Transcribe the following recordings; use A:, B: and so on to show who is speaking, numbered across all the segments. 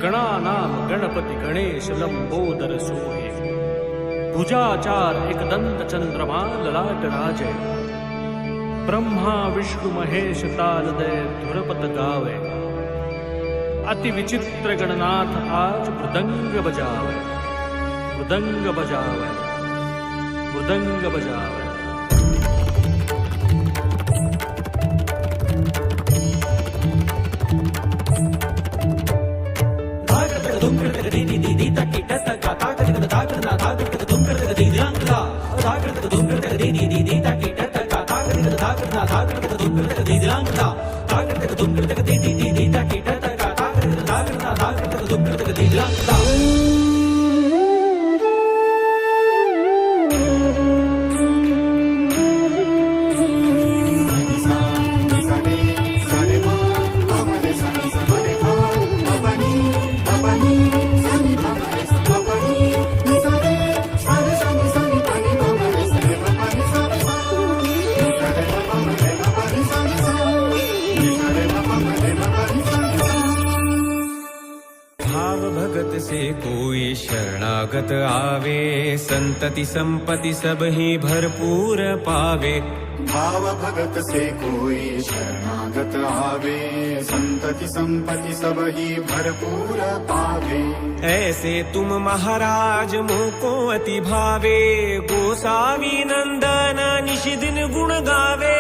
A: गणानाम गणपती गणेश लंबोदर सोहे भुजाचार एकदंत चंद्रमा ललाट राजे ब्रह्मा विष्णु महेश तालदय धुरपत गावे अति विचित्र गणनाथ आज मृदंग बजावे मृदंग बजावे मृदंग बजावे।
B: भगत से कोई शरणागत आवे संतति संपत्ति सब ही भरपूर पावे।
C: भाव भगत से कोई शरणागत आवे संतति संपत्ति सब ही भरपूर पावे।
B: ऐसे तुम महाराज मोको अति भावे गोसावी नंदन निशिदिन गुण गावे।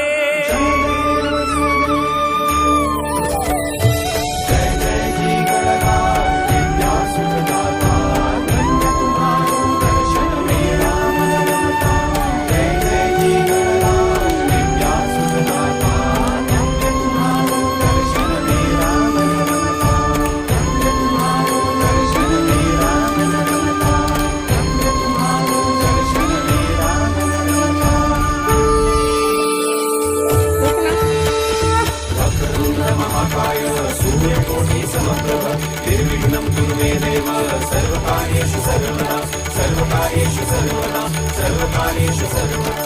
B: निर्विघ्नं कुरु मे देव सर्वकार्येषु सर्वदा सर्वकार्येषु सर्वदा सर्वकार्येषु सर्वदा।